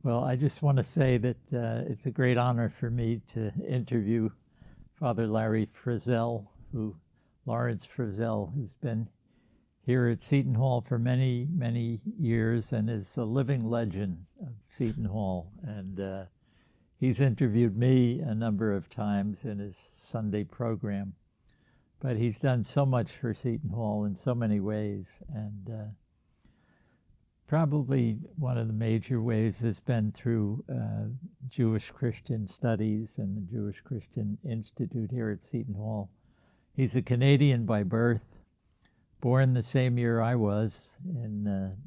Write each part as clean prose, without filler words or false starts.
Well, I just want to say that it's a great honor for me to interview Father Larry Frizzell, Lawrence Frizzell, who's been here at Seton Hall for many, many years and is a living legend of Seton Hall. And he's interviewed me a number of times in his Sunday program. But he's done so much for Seton Hall in so many ways. And probably one of the major ways has been through Jewish Christian Studies and the Jewish Christian Institute here at Seton Hall. He's a Canadian by birth, born the same year I was, in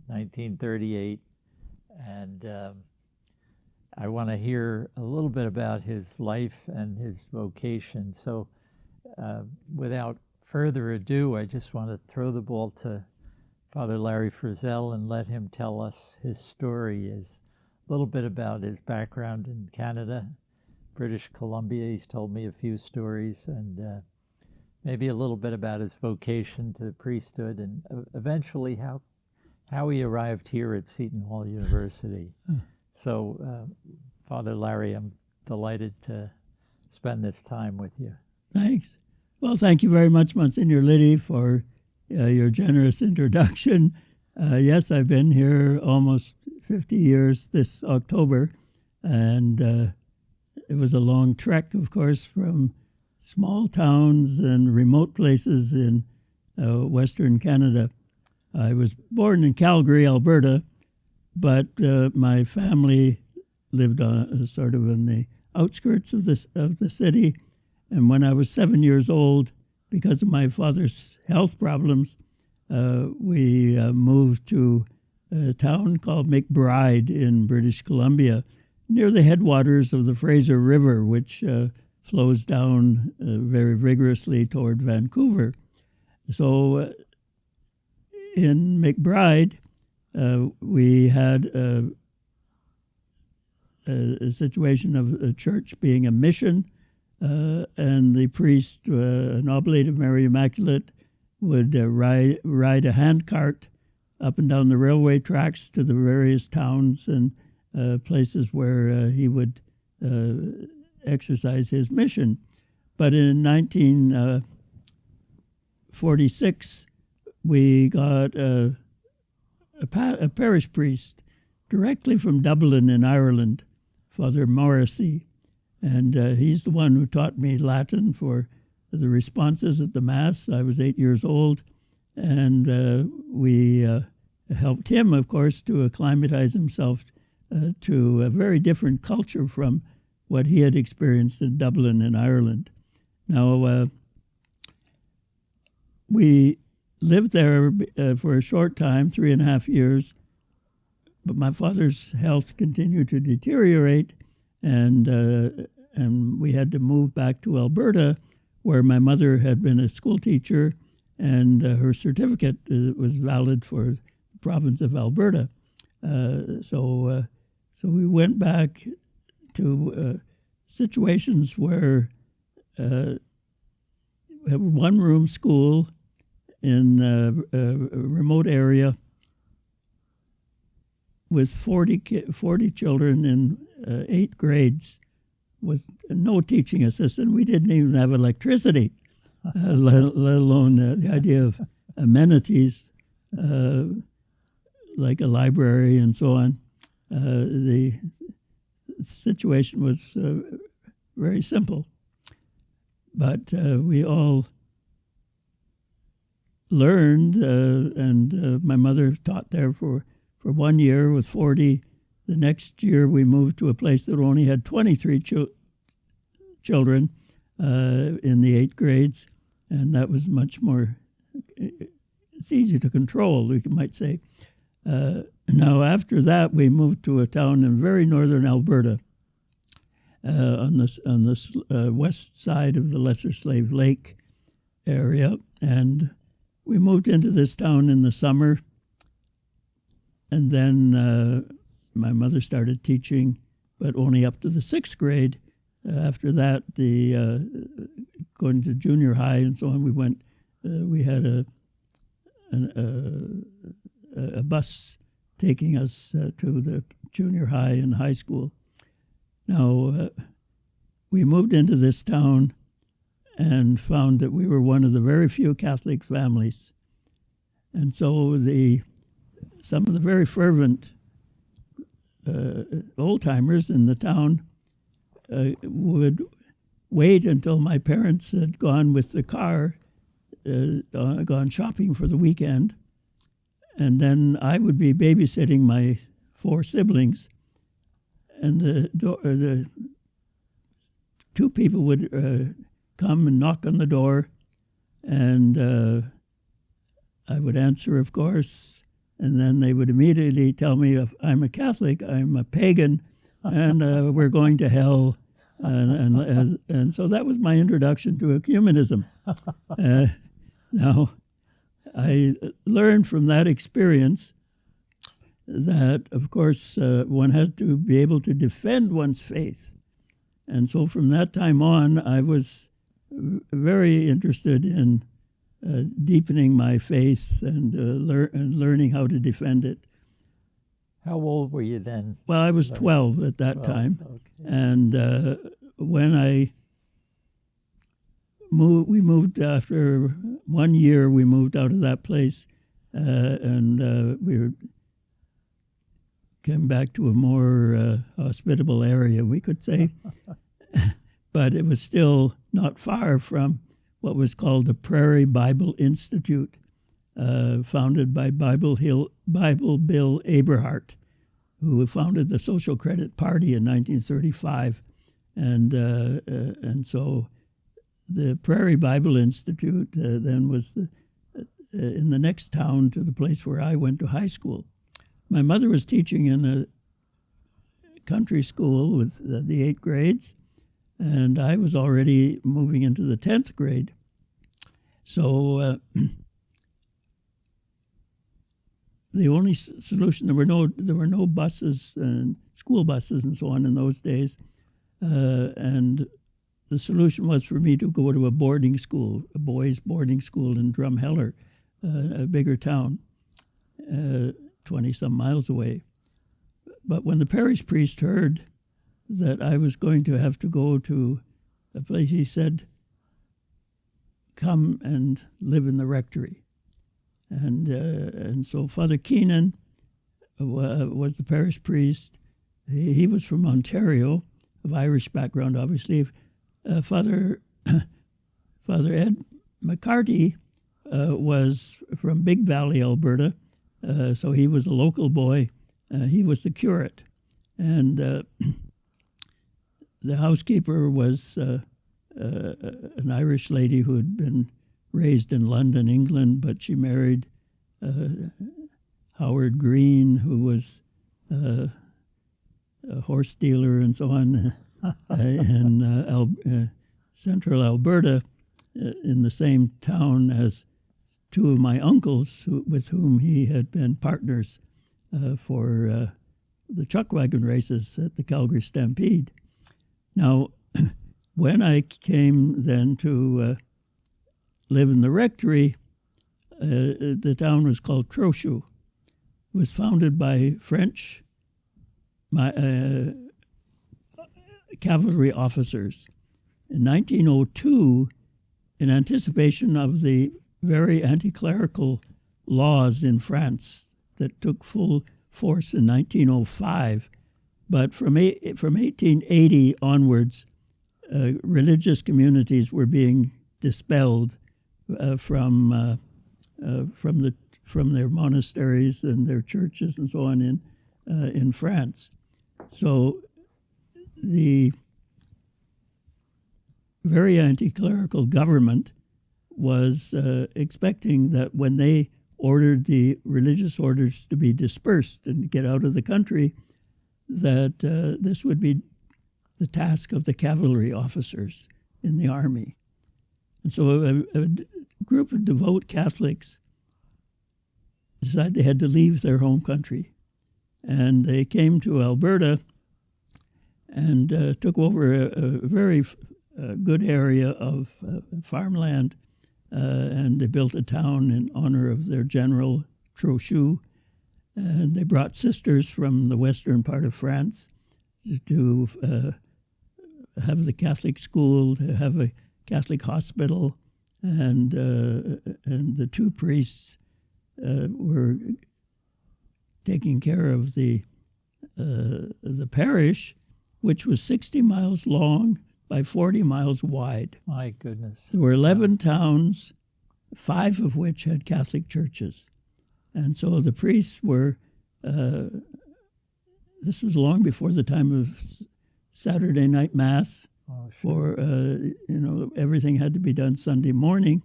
1938. And I want to hear a little bit about his life and his vocation. So without further ado, I just want to throw the ball to Father Larry Frizzell and let him tell us his story, is a little bit about his background in Canada, British Columbia. He's told me a few stories, and maybe a little bit about his vocation to the priesthood, and eventually how he arrived here at Seton Hall University. So, Father Larry, I'm delighted to spend this time with you. Thanks. Well, thank you very much, Monsignor Liddy, for your generous introduction. Yes, I've been here almost 50 years this October, and it was a long trek, of course, from small towns and remote places in Western Canada. I was born in Calgary, Alberta, but my family lived sort of in the outskirts of the city, and when I was 7 years old, because of my father's health problems, we moved to a town called McBride in British Columbia, near the headwaters of the Fraser River, which flows down very vigorously toward Vancouver. So in McBride, we had a situation of a church being a mission, and the priest, an oblate of Mary Immaculate, would ride a handcart up and down the railway tracks to the various towns and places where he would exercise his mission. But in 1946, we got a parish priest directly from Dublin in Ireland, Father Morrissey. And he's the one who taught me Latin for the responses at the Mass. I was 8 years old, and we helped him, of course, to acclimatize himself to a very different culture from what he had experienced in Dublin in Ireland. Now, we lived there for a short time, 3.5 years, but my father's health continued to deteriorate, and we had to move back to Alberta, where my mother had been a school teacher, and her certificate was valid for the province of Alberta. So we went back to situations where we have a one-room school in a remote area with 40 children in 8 grades, with no teaching assistant. We didn't even have electricity, let alone the idea of amenities like a library and so on. The situation was very simple. But we all learned, and my mother taught there for 1 year with 40. The next year we moved to a place that only had 23 children in the 8 grades, and that was much more, it's easy to control, we might say. Now after that we moved to a town in very northern Alberta, on the west side of the Lesser Slave Lake area, and we moved into this town in the summer, and then my mother started teaching, but only up to the 6th grade. After that, going to junior high and so on, we had a bus taking us to the junior high and high school. Now, we moved into this town and found that we were one of the very few Catholic families. And so some of the very fervent old-timers in the town would wait until my parents had gone with the car, gone shopping for the weekend, and then I would be babysitting my 4 siblings, and the 2 people would come and knock on the door, and I would answer, of course, and then they would immediately tell me if I'm a Catholic, I'm a pagan, and we're going to hell. And so that was my introduction to ecumenism. Now, I learned from that experience that, of course, one has to be able to defend one's faith. And so from that time on, I was very interested in deepening my faith and learning how to defend it. How old were you then? Well, I was 12 at that time. Okay. And when I we moved after 1 year, we moved out of that place, and we came back to a more hospitable area, we could say. But it was still not far from what was called the Prairie Bible Institute, founded by Bible Bill Eberhart, who founded the Social Credit Party in 1935. And so the Prairie Bible Institute then was in the next town to the place where I went to high school. My mother was teaching in a country school with the 8th grades, and I was already moving into the 10th grade. So the only solution, there were no buses and school buses and so on in those days, and the solution was for me to go to a boarding school, a boys' boarding school in Drumheller, a bigger town, 20-some miles away. But when the parish priest heard that I was going to have to go to a place, he said, "Come and live in the rectory." And so Father Keenan was the parish priest. He was from Ontario, of Irish background, obviously. Father Ed McCarty was from Big Valley, Alberta, so he was a local boy. He was the curate, and the housekeeper was an Irish lady who had been raised in London, England, but she married Howard Green, who was a horse dealer and so on, in central Alberta, in the same town as 2 of my uncles with whom he had been partners for the chuck wagon races at the Calgary Stampede. Now, when I came then to live in the rectory, the town was called Trochu. It was founded by French cavalry officers. In 1902, in anticipation of the very anti-clerical laws in France that took full force in 1905, but from 1880 onwards, religious communities were being dispelled from their monasteries and their churches and so on in France. So the very anti-clerical government was expecting that when they ordered the religious orders to be dispersed and get out of the country, that this would be the task of the cavalry officers in the army. And so a group of devout Catholics decided they had to leave their home country. And they came to Alberta and took over a very good area of farmland, and they built a town in honor of their general, Trochu. And they brought sisters from the western part of France to have the Catholic school, to have a Catholic hospital, and the two priests were taking care of the parish, which was 60 miles long by 40 miles wide. My goodness. There were 11 towns, 5 of which had Catholic churches. And so the priests were, this was long before the time of Saturday night Mass. Oh, sure. For, everything had to be done Sunday morning.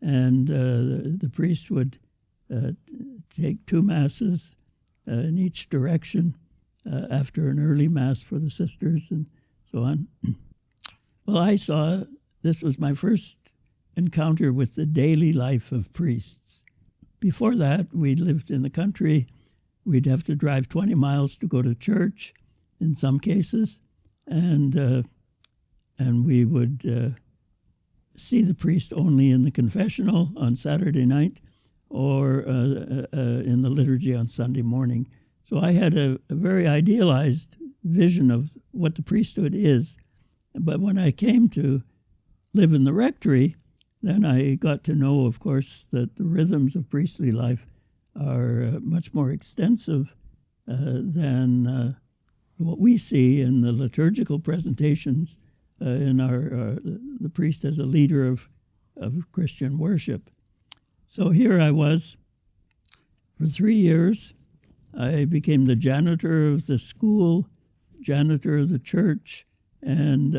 And the priest would take 2 Masses in each direction after an early Mass for the sisters and so on. Well, this was my first encounter with the daily life of priests. Before that, we lived in the country. We'd have to drive 20 miles to go to church in some cases, and we would see the priest only in the confessional on Saturday night or in the liturgy on Sunday morning. So I had a very idealized vision of what the priesthood is. But when I came to live in the rectory, then I got to know, of course, that the rhythms of priestly life are much more extensive than what we see in the liturgical presentations in the priest as a leader of Christian worship. So here I was for 3 years. I became the janitor of the school, janitor of the church, and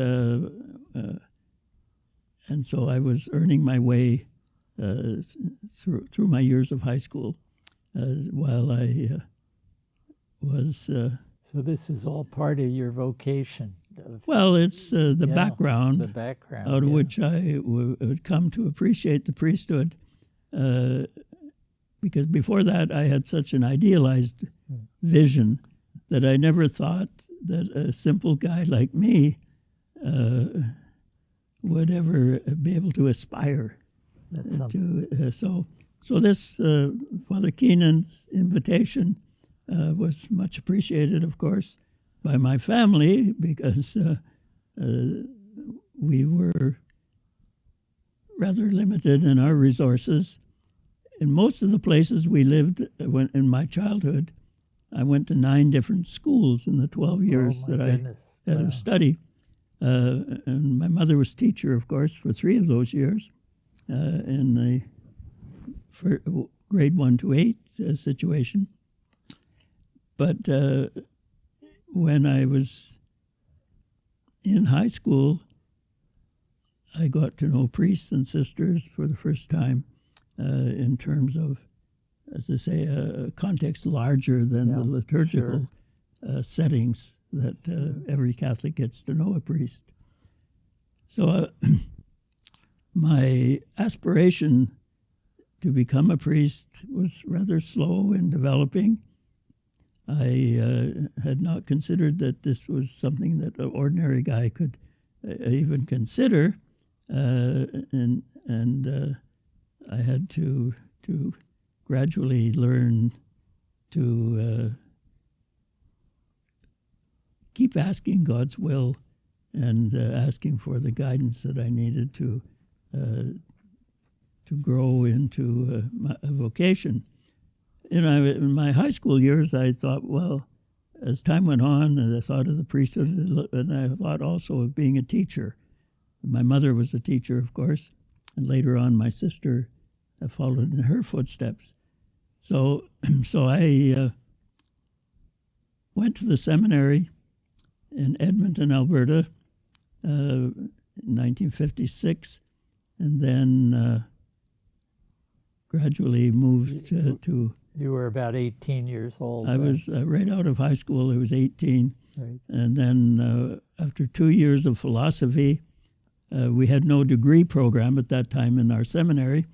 so I was earning my way through my years of high school while I was. So this is all part of your vocation. Well, it's the background. The background out of which I would come to appreciate the priesthood, because before that I had such an idealized vision that I never thought that a simple guy like me would ever be able to aspire to. So this Father Keenan's invitation was much appreciated, of course, by my family, because we were rather limited in our resources. In most of the places we lived in my childhood, I went to 9 different schools in the 12 years that I had of study. And my mother was teacher, of course, for 3 of those years in the grade 1 to 8 situation. But when I was in high school, I got to know priests and sisters for the first time in terms of, as I say, a context larger than the liturgical settings that every Catholic gets to know a priest. So my aspiration to become a priest was rather slow in developing. I had not considered that this was something that an ordinary guy could even consider, and I had to gradually learn to keep asking God's will and asking for the guidance that I needed to grow into a vocation. In my high school years, I thought, well, as time went on, and I thought of the priesthood, and I thought also of being a teacher. My mother was a teacher, of course, and later on my sister followed in her footsteps. So I went to the seminary in Edmonton, Alberta, in 1956, and then gradually moved to... You were about 18 years old. I was right out of high school. I was 18. Right. And then after 2 years of philosophy, we had no degree program at that time in our seminary.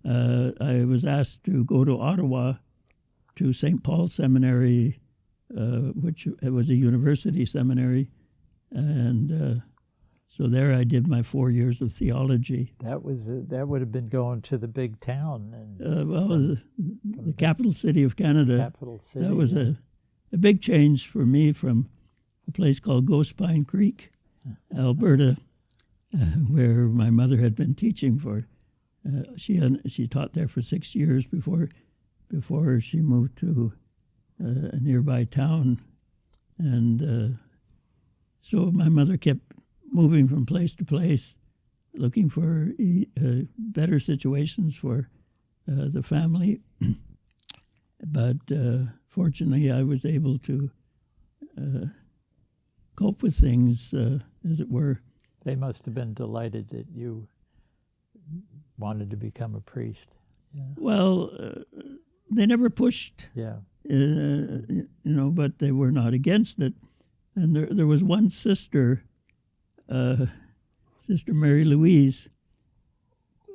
I was asked to go to Ottawa to St. Paul Seminary, which it was a university seminary. And So there I did my 4 years of theology. That would have been going to the big town and The capital city of Canada. capital city. That was a big change for me from a place called Ghost Pine Creek, Alberta, where my mother had been teaching for. She taught there for 6 years before she moved to a nearby town, and so my mother kept moving from place to place, looking for better situations for the family. But fortunately, I was able to cope with things, as it were. They must have been delighted that you wanted to become a priest. Yeah. Well, they never pushed, Yeah. But they were not against it. And there was one sister, Sister Mary Louise,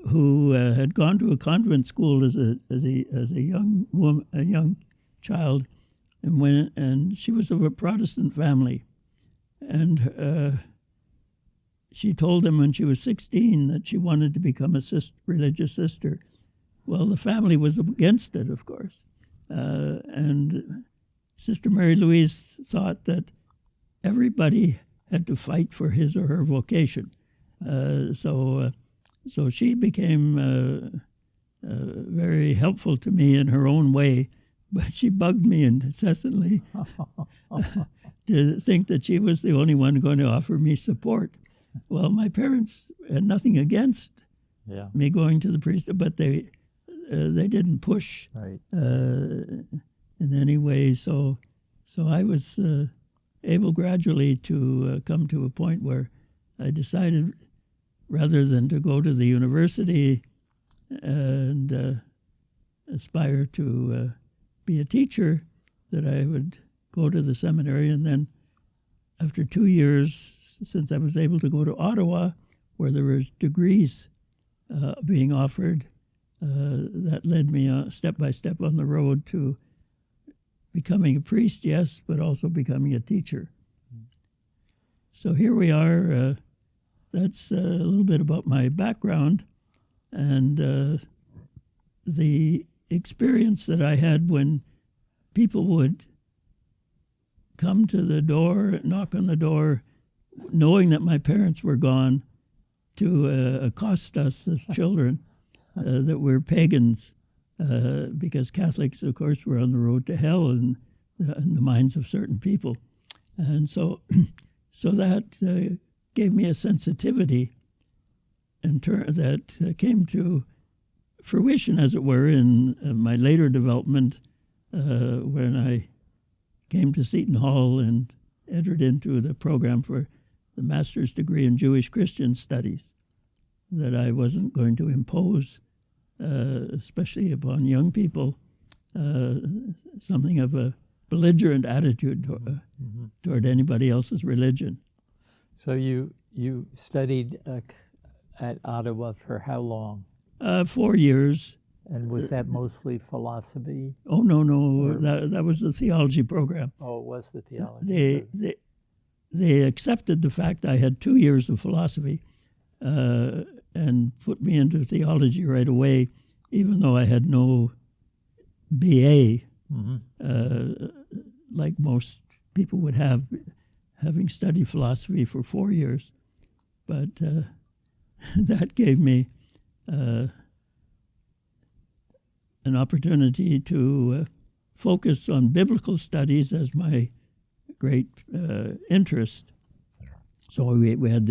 who had gone to a convent school as a young woman, a young child, and she was of a Protestant family, and she told them when she was 16 that she wanted to become a religious sister. Well, the family was against it, of course, and Sister Mary Louise thought that everybody had to fight for his or her vocation. So she became very helpful to me in her own way, but she bugged me incessantly to think that she was the only one going to offer me support. Well, my parents had nothing against me going to the priesthood, but they didn't push in any way. So I was able gradually to come to a point where I decided, rather than to go to the university and aspire to be a teacher, that I would go to the seminary. And then after 2 years, since I was able to go to Ottawa, where there was degrees being offered, that led me step by step on the road to becoming a priest, yes, but also becoming a teacher. So here we are. That's a little bit about my background and the experience that I had when people would come to the door, knock on the door, knowing that my parents were gone, to accost us as children, that we're pagans, because Catholics, of course, were on the road to hell in the minds of certain people. And so that gave me a sensitivity that came to fruition, as it were, in my later development, when I came to Seton Hall and entered into the program for the master's degree in Jewish Christian Studies, that I wasn't going to impose, especially upon young people, something of a belligerent attitude toward anybody else's religion. So you studied at Ottawa for how long? 4 years. And was that mostly philosophy? Oh, no. That was the theology program. Oh, it was the theology program. They accepted the fact I had 2 years of philosophy and put me into theology right away, even though I had no BA, like most people would have, having studied philosophy for 4 years. But that gave me an opportunity to focus on biblical studies as my great interest. So we had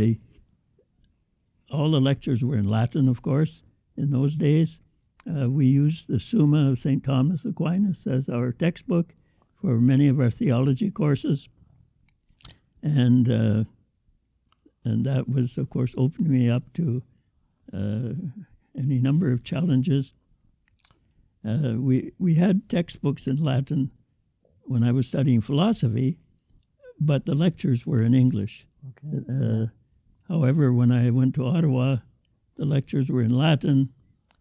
all the lectures were in Latin, of course, in those days. We used the Summa of St. Thomas Aquinas as our textbook for many of our theology courses. And that was, of course, opened me up to any number of challenges. We had textbooks in Latin when I was studying philosophy, but the lectures were in English. Okay. However, when I went to Ottawa, the lectures were in Latin.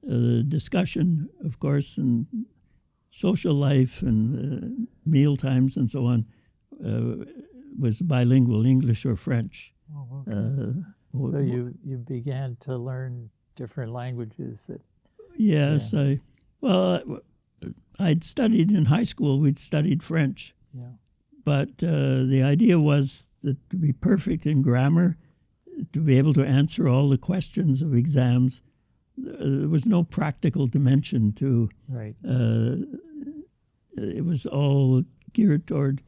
The discussion, of course, and social life and meal times and so on was bilingual, English or French. Oh, okay. So you began to learn different languages. Yes, I'd studied in high school. We'd studied French, but the idea was that to be perfect in grammar, to be able to answer all the questions of exams, there was no practical dimension to. Right. It was all geared toward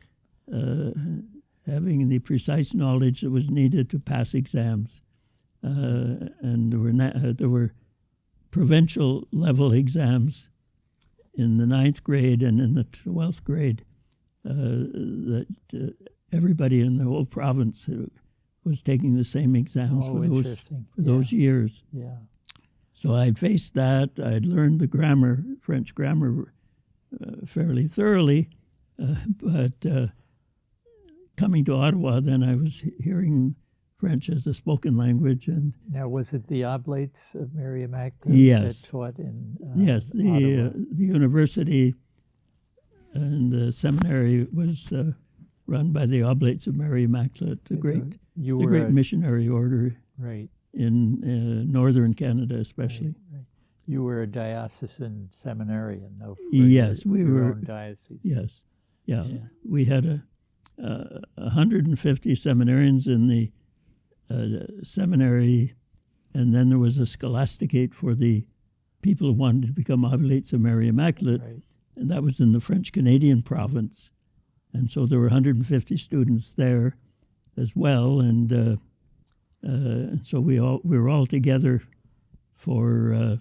having the precise knowledge that was needed to pass exams, and there were provincial level exams in the 9th grade and in the 12th grade that everybody in the whole province was taking the same exams for those years. Yeah. So I'd faced that. I'd learned the grammar, French grammar, fairly thoroughly, but coming to Ottawa, then I was hearing French as a spoken language. And now, was it the Oblates of Mary Immaculate yes. that taught in yes, the university and the seminary was run by the Oblates of Mary Immaculate, the great missionary order right. in northern Canada especially. Right. You were a diocesan seminarian, though, for yes, we your were, own diocese. Yes, yeah. We had 150 seminarians in the seminary, and then there was a scholasticate for the people who wanted to become Oblates of Mary Immaculate, right. and that was in the French-Canadian province. And so there were 150 students there as well, and so we were all together for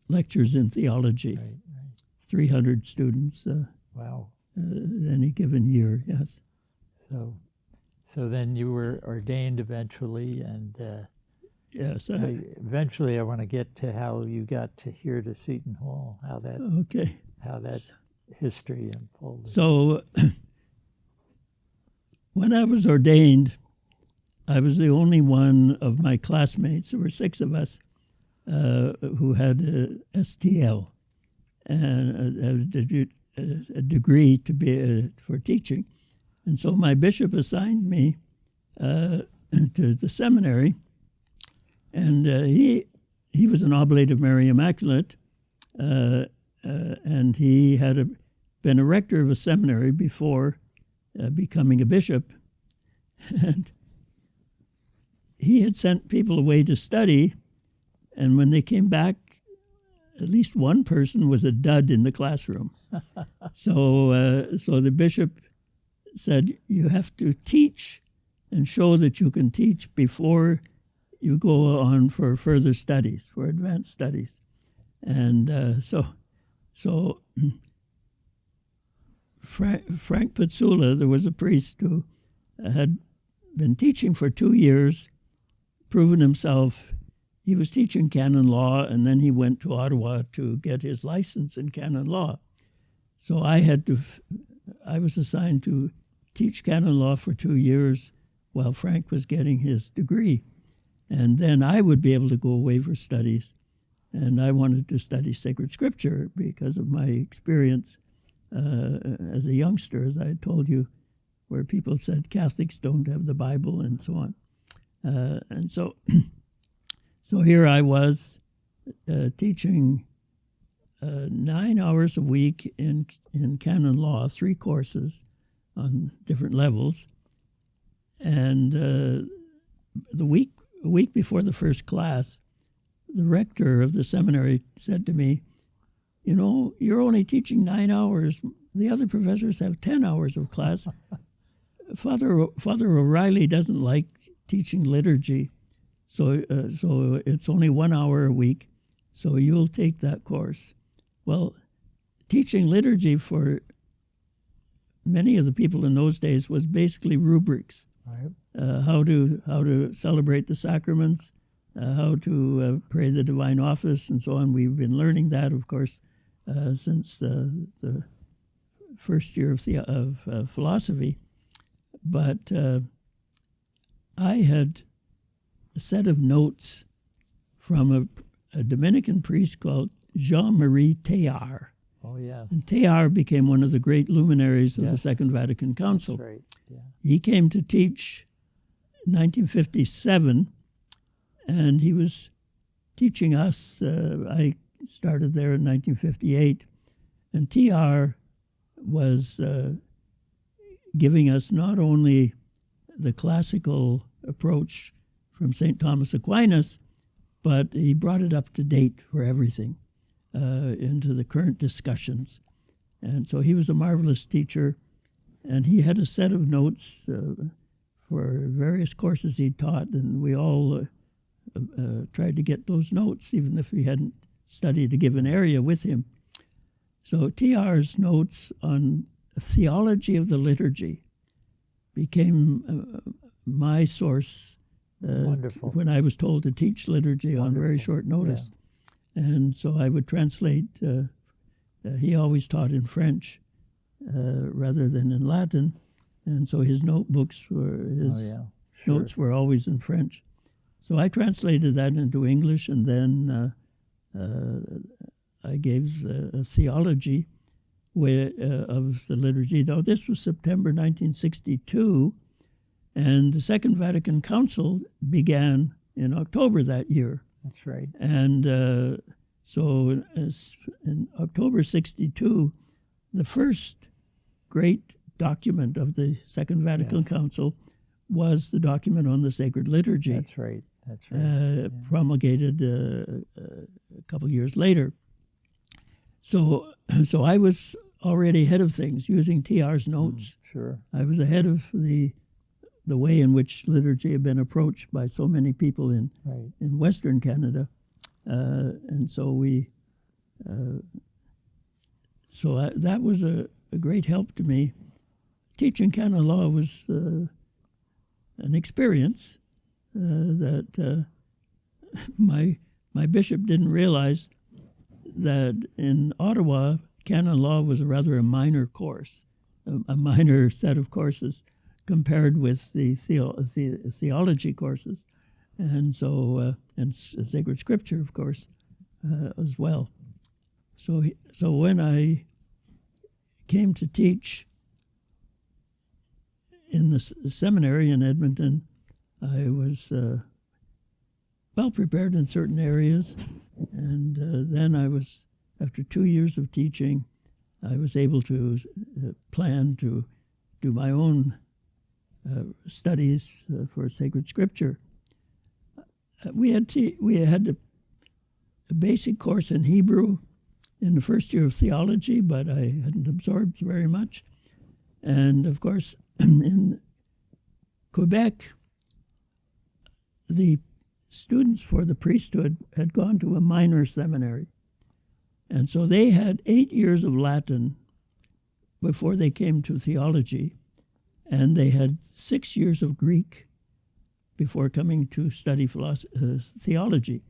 lectures in theology. Right. 300 students. Wow. Any given year, yes. So then you were ordained eventually, and yes. Eventually I want to get to how you got to here to Seton Hall, how that history unfolded. So when I was ordained, I was the only one of my classmates, there were 6 of us, who had S.T.L. and a degree to be for teaching. And so my bishop assigned me to the seminary, and he was an Oblate of Mary Immaculate, and he had been a rector of a seminary before becoming a bishop. And he had sent people away to study, and when they came back, at least one person was a dud in the classroom. So the bishop said, you have to teach and show that you can teach before you go on for further studies, for advanced studies. And so Frank Pizzula, there was a priest who had been teaching for 2 years, proven himself. He was teaching canon law, and then he went to Ottawa to get his license in canon law. So I was assigned to teach canon law for 2 years while Frank was getting his degree. And then I would be able to go away for studies. And I wanted to study sacred scripture because of my experience as a youngster, as I had told you, where people said Catholics don't have the Bible and so on. And so here I was teaching 9 hours a week in canon law, 3 courses on different levels. And a week before the first class, the rector of the seminary said to me, you know, you're only teaching 9 hours. The other professors have 10 hours of class. Father O'Reilly doesn't like teaching liturgy, so it's only 1 hour a week, so you'll take that course. Well, teaching liturgy for many of the people in those days was basically rubrics. Right. How to celebrate the sacraments, how to pray the divine office, and so on. We've been learning that, of course, since the first year of philosophy. But I had a set of notes from a Dominican priest called Jean-Marie Teilhard. Oh, yes. And Teilhard became one of the great luminaries of the Second Vatican Council. That's right. Yeah. He came to teach 1957, and he was teaching us. I started there in 1958, and TR was giving us not only the classical approach from St. Thomas Aquinas, but he brought it up to date for everything, into the current discussions. And so he was a marvelous teacher, and he had a set of notes for various courses he taught, and we all tried to get those notes, even if we hadn't studied a given area with him. So TR's notes on theology of the liturgy became my source Wonderful. when I was told to teach liturgy on very short notice. And so I would translate. He always taught in French rather than in Latin, and so his notebooks notes were always in French. So I translated that into English, and then I gave a theology of the liturgy. Now, this was September 1962, and the Second Vatican Council began in October that year. That's right. And so in October 62, the first great document of the Second Vatican Council was the document on the sacred liturgy. That's right. That's right. Promulgated a couple years later. So I was already ahead of things using TR's notes. Sure. I was ahead of the way in which liturgy had been approached by so many people in Western Canada. And so that was a great help to me. Teaching canon law was an experience that my bishop didn't realize that in Ottawa, canon law was rather a minor course, a minor set of courses compared with the theology courses. And so, and sacred scripture, of course, as well. So when I came to teach in the seminary in Edmonton, I was well prepared in certain areas, and then I was, after 2 years of teaching, I was able to plan to do my own studies for sacred scripture. We had a basic course in Hebrew in the first year of theology, but I hadn't absorbed very much. And of course, in Quebec, the students for the priesthood had gone to a minor seminary. And so they had 8 years of Latin before they came to theology, and they had 6 years of Greek before coming to study theology.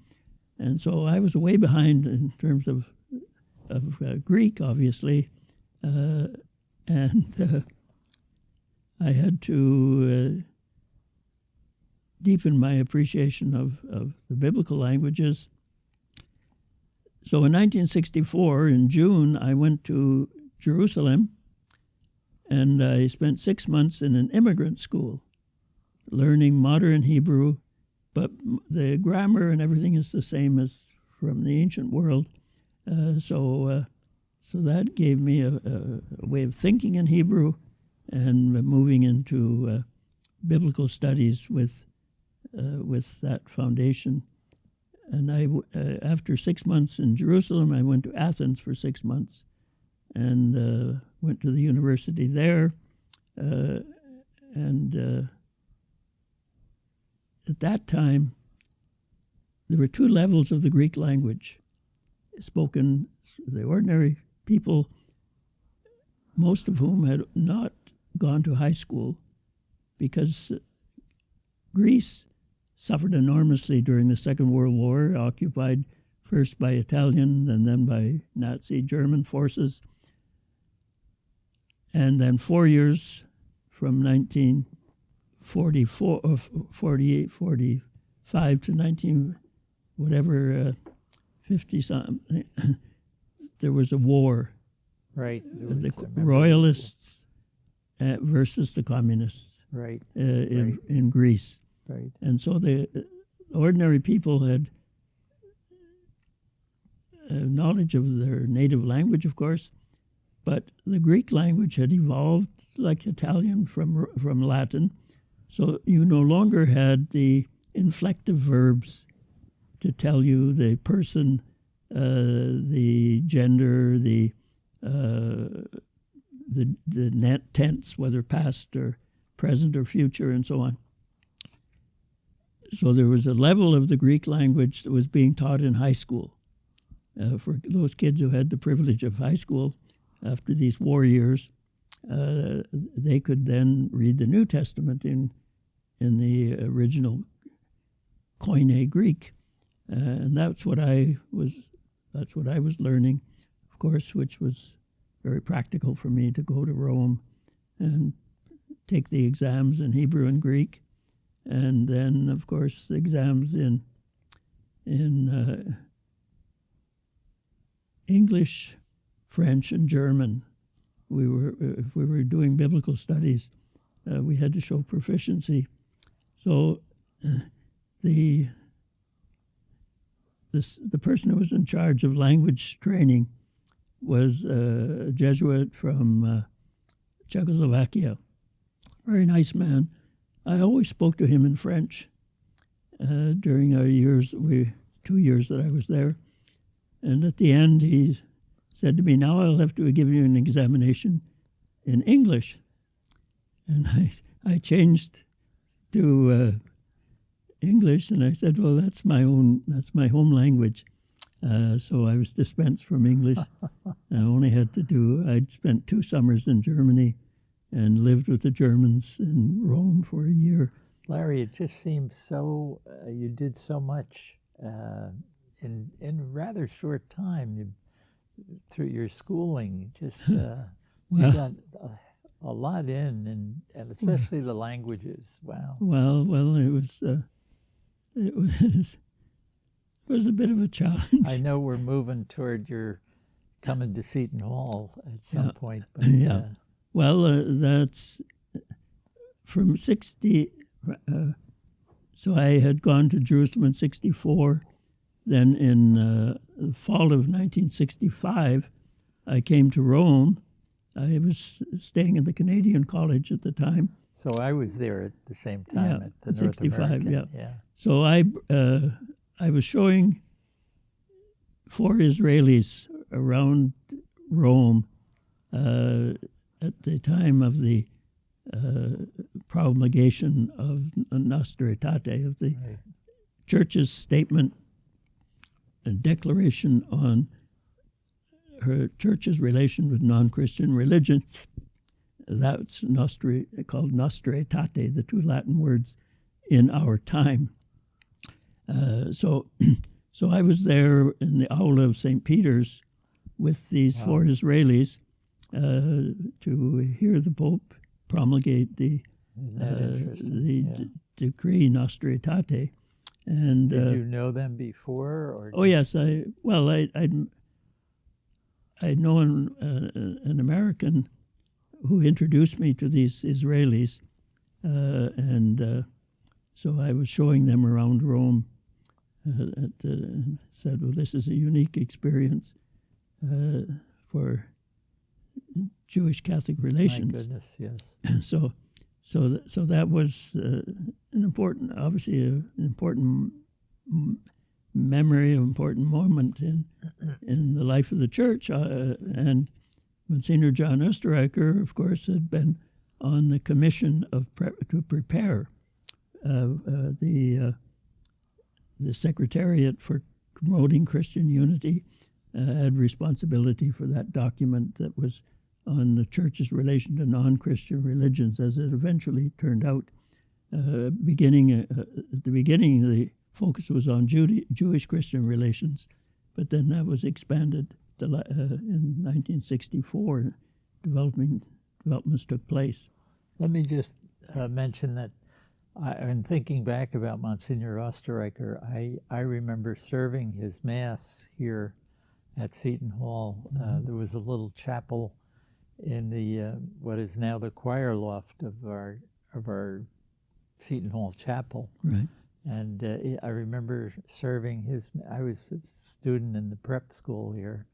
And so I was way behind in terms of Greek, obviously, and I had to deepen my appreciation of the biblical languages. So in 1964, in June, I went to Jerusalem, and I spent 6 months in an immigrant school, learning modern Hebrew, but the grammar and everything is the same as from the ancient world. So that gave me a way of thinking in Hebrew and moving into biblical studies with that foundation. And after 6 months in Jerusalem, I went to Athens for 6 months and went to the university there. And at that time, there were 2 levels of the Greek language spoken. The ordinary people, most of whom had not gone to high school, because Greece suffered enormously during the Second World War, occupied first by Italian and then by Nazi German forces. And then 4 years from 1944, 48, 45 to 50 something, there was a war. Right. The royalists versus the communists. Right. In Greece. Right. And so the ordinary people had knowledge of their native language, of course, but the Greek language had evolved like Italian from Latin. So you no longer had the inflective verbs to tell you the person, the gender, the net tense, whether past or present or future, and so on. So there was a level of the Greek language that was being taught in high school. For those kids who had the privilege of high school after these war years, they could then read the New Testament in the original Koine Greek, and that's what I was learning, of course, which was very practical for me to go to Rome and take the exams in Hebrew and Greek, and then, of course, exams in English, French, and German. If we were doing biblical studies, we had to show proficiency. So the person who was in charge of language training was a Jesuit from Czechoslovakia. Very nice man. I always spoke to him in French during our 2 years that I was there. And at the end, he said to me, "Now I'll have to give you an examination in English." And I changed to English, and I said, "Well, that's my home language." So I was dispensed from English. I'd spent 2 summers in Germany and lived with the Germans in Rome for a year. Larry, it just seems so, you did so much in a rather short time through your schooling. Just you got a lot in, and especially the languages. Wow. Well, it was a bit of a challenge. I know we're moving toward your coming to Seton Hall at some point. But, yeah. Well, that's from 60. So I had gone to Jerusalem in 64. Then in the fall of 1965, I came to Rome. I was staying at the Canadian College at the time. So I was there at the same time at the 65, North American. Yeah. So I was showing 4 Israelis around Rome at the time of the promulgation of Nostra Aetate, of the Church's statement, a declaration on her Church's relation with non-Christian religion. That's called Nostra Aetate, the 2 Latin words, in our time. So I was there in the aula of St. Peter's with these 4 Israelis to hear the Pope promulgate the decree Nostra Aetate. And did you know them before? Or oh yes, I'd known an American who introduced me to these Israelis, and so I was showing them around Rome. Said, "Well, this is a unique experience for Jewish Catholic relations." My goodness, yes. So that was an important memory, an important moment in the life of the church. And Monsignor John Österreicher, of course, had been on the commission to prepare the Secretariat for Promoting Christian Unity, had responsibility for that document that was on the church's relation to non-Christian religions, as it eventually turned out. At the beginning, the focus was on Jewish-Christian relations, but then that was expanded in 1964. Developments took place. Let me just mention that in thinking back about Monsignor Österreicher, I remember serving his Mass here at Seton Hall. There was a little chapel in the what is now the choir loft of our Seton Hall Chapel. Right. And I remember serving I was a student in the prep school here.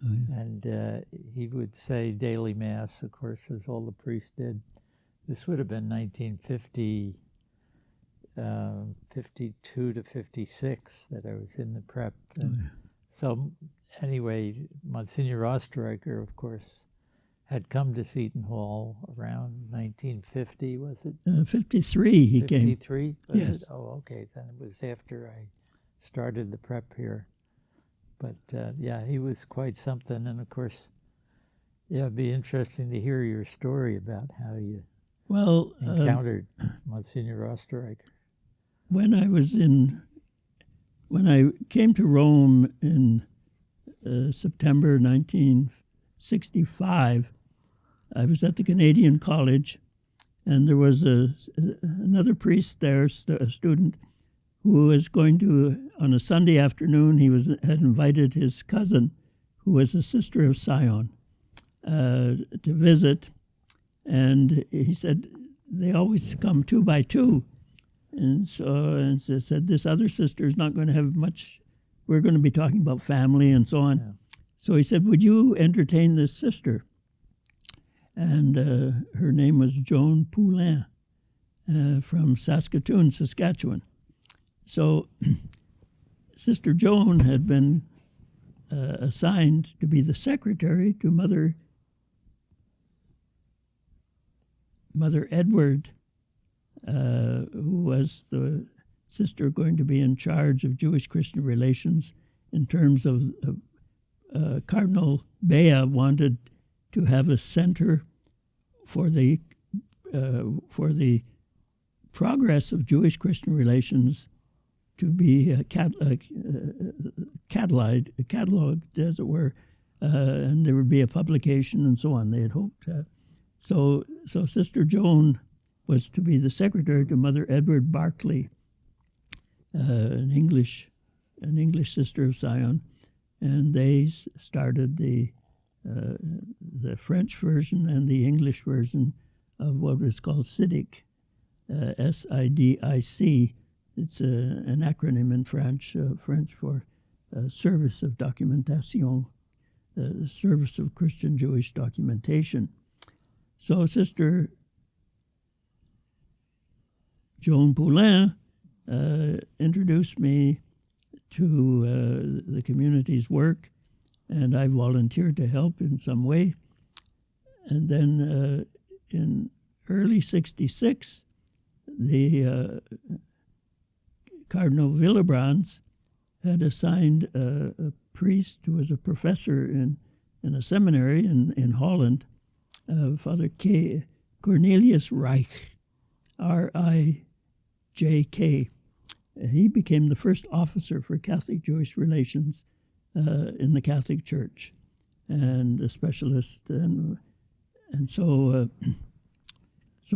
Oh, yeah. And he would say daily mass, of course, as all the priests did. This would have been 1950, 52 to 56 that I was in the prep. And Oh, yeah. so anyway, Monsignor Osterreicher, of course, had come to Seton Hall around 1950, was it? 53 he came. 53? Was Yes. it? Oh, okay. Then it was after I started the prep here. But yeah, he was quite something. And of course, yeah, it'd be interesting to hear your story about how you encountered Monsignor Osterreicher. When I came to Rome in September 1965, I was at the Canadian College, and there was another priest there, a student, who was going to, on a Sunday afternoon, had invited his cousin, who was a sister of Sion, to visit. And he said, they always come 2 by 2. And so said, this other sister is not going to have much, we're going to be talking about family and so on. Yeah. So he said, would you entertain this sister? And her name was Joan Poulin from Saskatoon, Saskatchewan. So Sister Joan had been assigned to be the secretary to Mother Edward, who was the sister going to be in charge of Jewish-Christian relations in terms of Cardinal Bea wanted to have a center for the progress of Jewish-Christian relations to be cataloged, as it were, and there would be a publication and so on. They had hoped. So Sister Joan was to be the secretary to Mother Edward Barclay, an English sister of Sion, and they started the French version and the English version of what was called SIDIC, SIDIC. It's an acronym in French for Service of Documentation, Service of Christian Jewish Documentation. So Sister Joan Poulin introduced me to the community's work, and I volunteered to help in some way. And then in early '66, the Cardinal Willebrands had assigned a priest who was a professor in a seminary in Holland, Father Cornelius Reich, R-I-J-K. He became the first officer for Catholic-Jewish relations in the Catholic Church, and a specialist. And so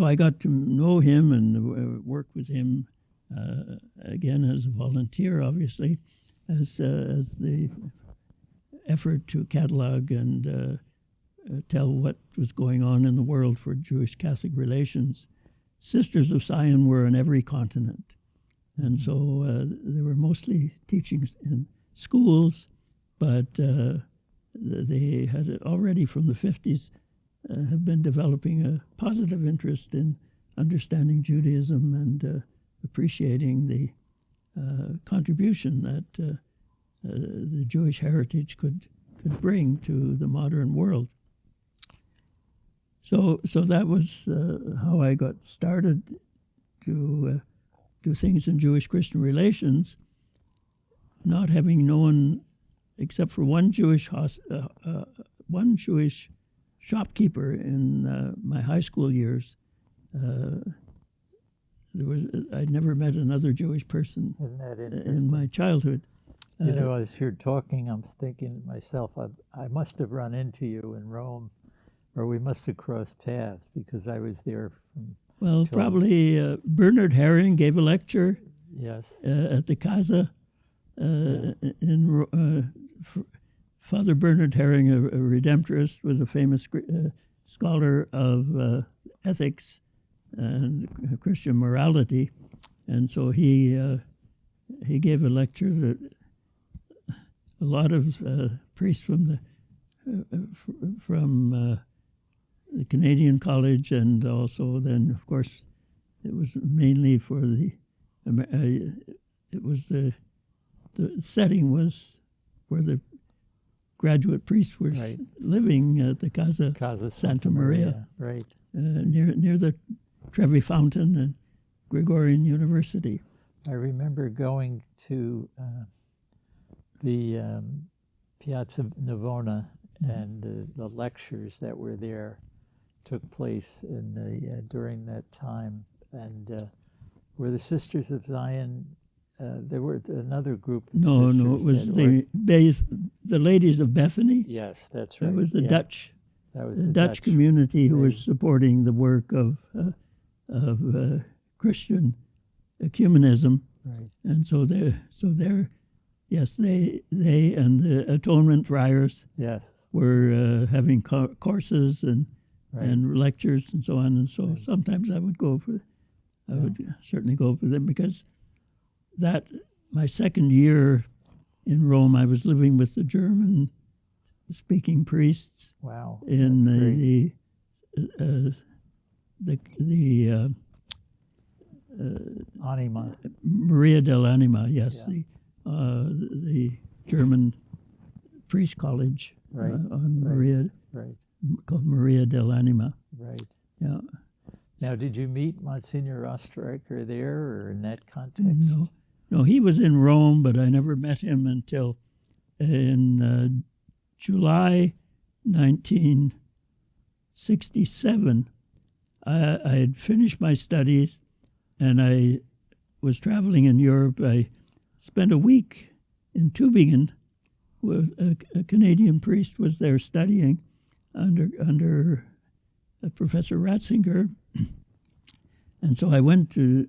I got to know him and work with him, again as a volunteer, obviously, as the effort to catalog and tell what was going on in the world for Jewish-Catholic relations. Sisters of Sion were in every continent. And so they were mostly teaching in schools, but they had already from the 50s have been developing a positive interest in understanding Judaism and appreciating the contribution that the Jewish heritage could bring to the modern world. So that was how I got started to do things in Jewish-Christian relations, not having known, except for one Jewish shopkeeper in my high school years. I'd never met another Jewish person in my childhood. You know, as you're talking, I'm thinking to myself, I must have run into you in Rome, or we must have crossed paths, because I was there from... Well, probably Bernard Herring gave a lecture. Yes. At the Casa. Father Bernard Herring, a Redemptorist, was a famous scholar of ethics Christian morality, and so he gave a lecture that a lot of priests from the Canadian College, and also then, of course, it was mainly for the setting was where the graduate priests were living at the Casa Santa Maria, right, near the Trevi Fountain and Gregorian University. I remember going to the Piazza Navona, and the lectures that were there took place during that time, and were the Sisters of Zion. There were another group. Of no, sisters it was that the Ladies of Bethany. Yes, that's right. That was the Dutch. That was the Dutch community who was supporting the work of Christian ecumenism, right. And so they're yes, they and the Atonement Friars were having courses and lectures and so on, and so sometimes I would would certainly go for them, because that my second year in Rome, I was living with the German-speaking priests. Wow! In the Anima. Maria dell'Anima, yes, the German priest college on Maria, called Maria dell'Anima. Right. Yeah. Now, did you meet Monsignor Osterreicher there, or in that context? No, he was in Rome, but I never met him until in July 1967. I had finished my studies, and I was traveling in Europe. I spent a week in Tübingen. A Canadian priest was there studying under Professor Ratzinger, and so I went to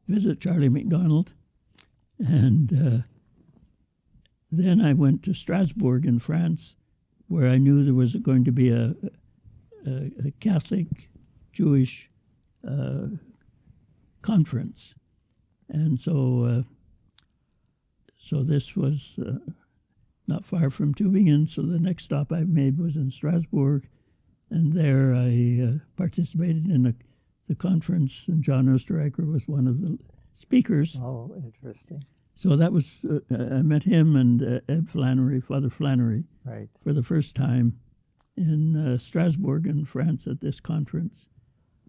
visit Charlie MacDonald, and then I went to Strasbourg in France, where I knew there was going to be a Catholic Jewish conference, and so this was not far from Tübingen. So the next stop I made was in Strasbourg, and there I participated in the conference, and John Osterreicher was one of the speakers. Oh, interesting. So that was I met him and Ed Flannery, Father Flannery, for the first time in Strasbourg in France at this conference.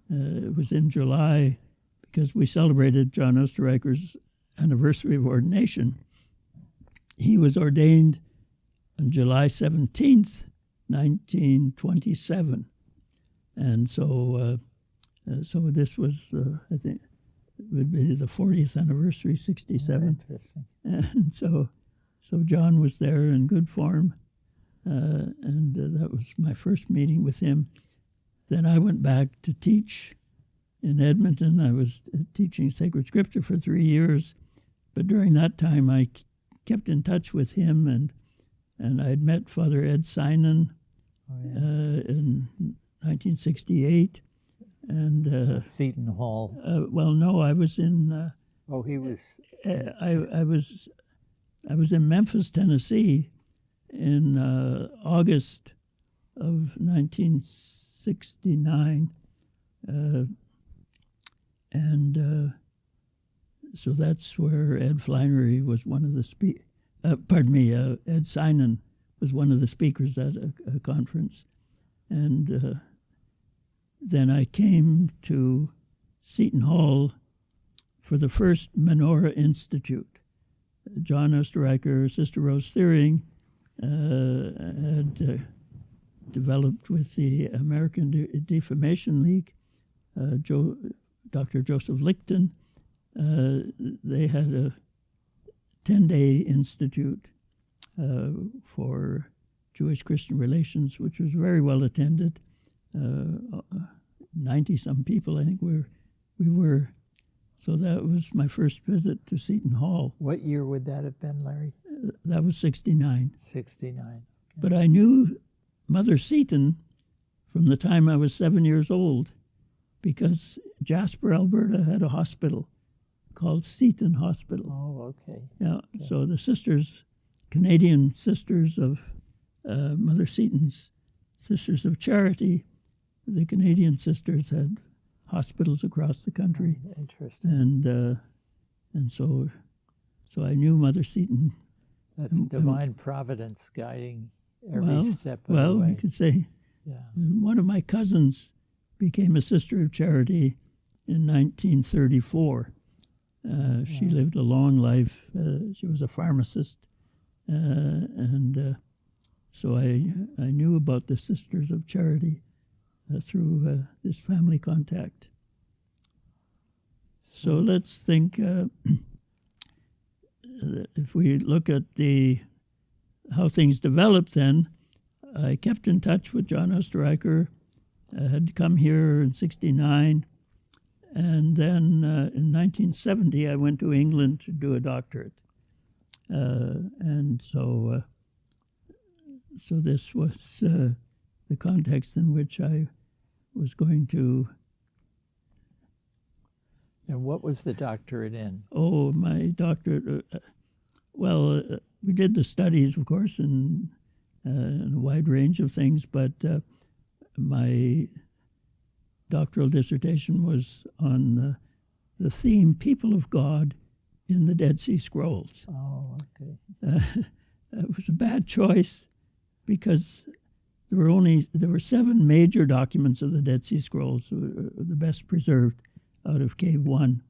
It was in July, because we celebrated John Osterreicher's anniversary of ordination. He was ordained on July 17th, 1927. And so this was, I think, it would be the 40th anniversary, 67. Interesting. And so John was there in good form, and that was my first meeting with him. Then I went back to teach in Edmonton. I was teaching sacred scripture for 3 years, but during that time I kept in touch with him, and I had met Father Ed Sinan in 1968. And Seton Hall. Well, no, I was in. He was. I was in Memphis, Tennessee, in August of 1969, and so that's where Ed Flannery was one of the Ed Sinan was one of the speakers at a conference, and. Then I came to Seton Hall for the first Menorah Institute. John Osterreicher, Sister Rose Thiering had developed with the American Defamation League, Dr. Joseph Lichten. They had a 10-day institute for Jewish-Christian relations, which was very well attended. 90-some people, I think we were. So that was my first visit to Seton Hall. What year would that have been, Larry? That was 69. 69. Okay. But I knew Mother Seton from the time I was 7 years old. because Jasper, Alberta had a hospital called Seton Hospital. Oh, okay. Yeah, so the sisters, Canadian Sisters of Mother Seton's Sisters of Charity, the Canadian sisters had hospitals across the country, Oh, interesting. and so I knew Mother Seton. That's divine providence guiding every step of the Well, way. you could say. Yeah. One of my cousins became a Sister of Charity in 1934. She lived a long life. She was a pharmacist, and so I knew about the Sisters of Charity through this family contact. So let's think. If we look at how things developed, then I kept in touch with John Oesterreicher. Had come here in '69, and then in 1970 I went to England to do a doctorate, and so this was the context in which I was going to. And what was the doctorate in? Oh, my doctorate. We did the studies, of course, in a wide range of things, but my doctoral dissertation was on the theme "People of God in the Dead Sea Scrolls." Oh, okay. It was a bad choice because there were 7 major documents of the Dead Sea Scrolls, the best preserved out of Cave 1,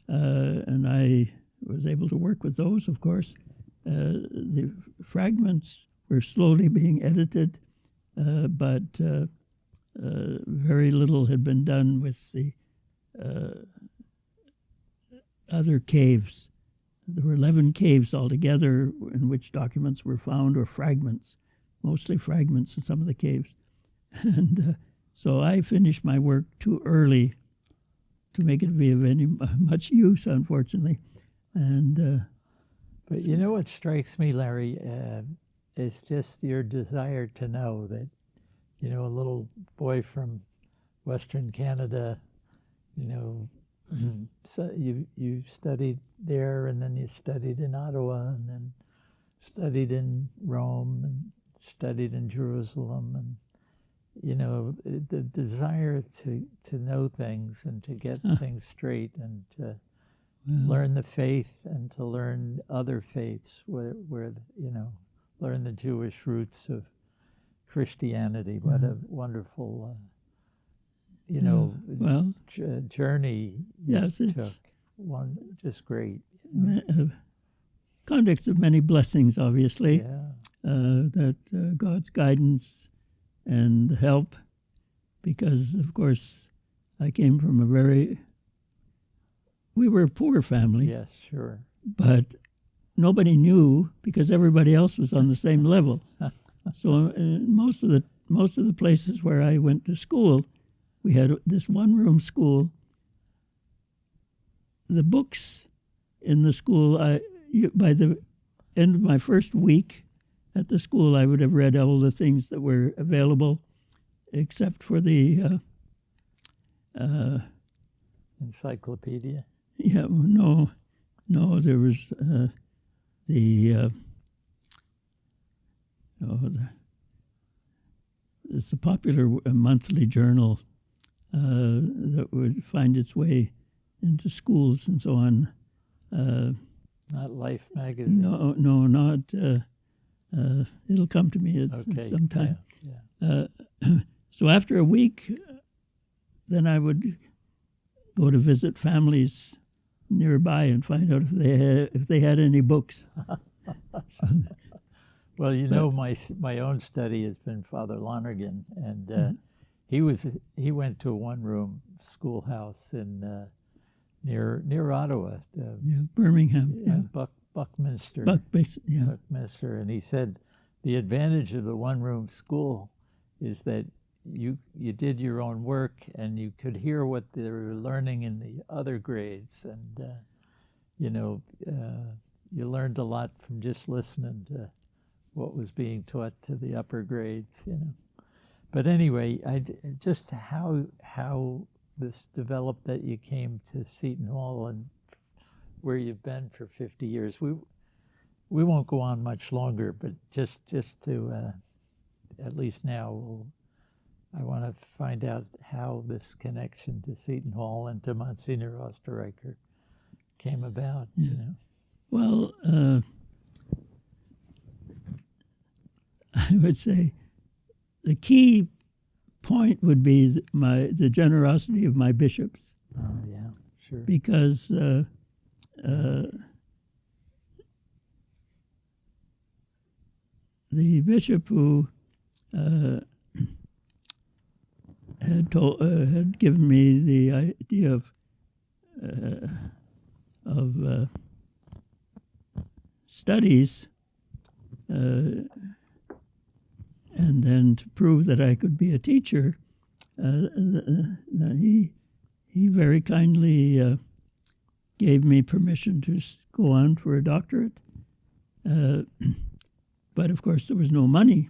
and I was able to work with those, of course. The fragments were slowly being edited, but very little had been done with the other caves. There were 11 caves altogether in which documents were found, or fragments, mostly fragments in some of the caves. And so I finished my work too early to make it be of any much use, unfortunately. And but you know what strikes me, Larry, is just your desire to know that, you know, a little boy from Western Canada, you know, so you studied there, and then you studied in Ottawa, and then studied in Rome, and studied in Jerusalem, and you know, the desire to know things and to get things straight, and to learn the faith and to learn other faiths, where you know, learn the Jewish roots of Christianity. What a wonderful, you know, journey you took. Just great. Context of many blessings, obviously. Yeah. That God's guidance and help, because, of course, I came from we were a poor family. Yes, sure. But nobody knew because everybody else was on the same level. So most of the places where I went to school, we had this one-room school. The books in the school, by the end of my first week at the school, I would have read all the things that were available, except for the encyclopedia. Yeah, no, there was it's a popular monthly journal that would find its way into schools and so on. Not Life magazine. No, not. It'll come to me at some time. Yeah. So after a week, then I would go to visit families nearby and find out if they had any books. Well, you know, my own study has been Father Lonergan, and he went to a one-room schoolhouse in near Ottawa. Birmingham. Buckminster. Buckminster, and he said the advantage of the one-room school is that you did your own work, and you could hear what they were learning in the other grades, and you know, you learned a lot from just listening to what was being taught to the upper grades, you know. But anyway, just how this developed that you came to Seton Hall and where you've been for 50 years. We won't go on much longer, but just to at least now I want to find out how this connection to Seton Hall and to Monsignor Osterreicher came about. Yeah. You know? Well, I would say the key point would be the generosity of my bishops. Oh yeah, sure. Because the bishop who had given me the idea of studies, and then to prove that I could be a teacher, he very kindly gave me permission to go on for a doctorate. But of course there was no money.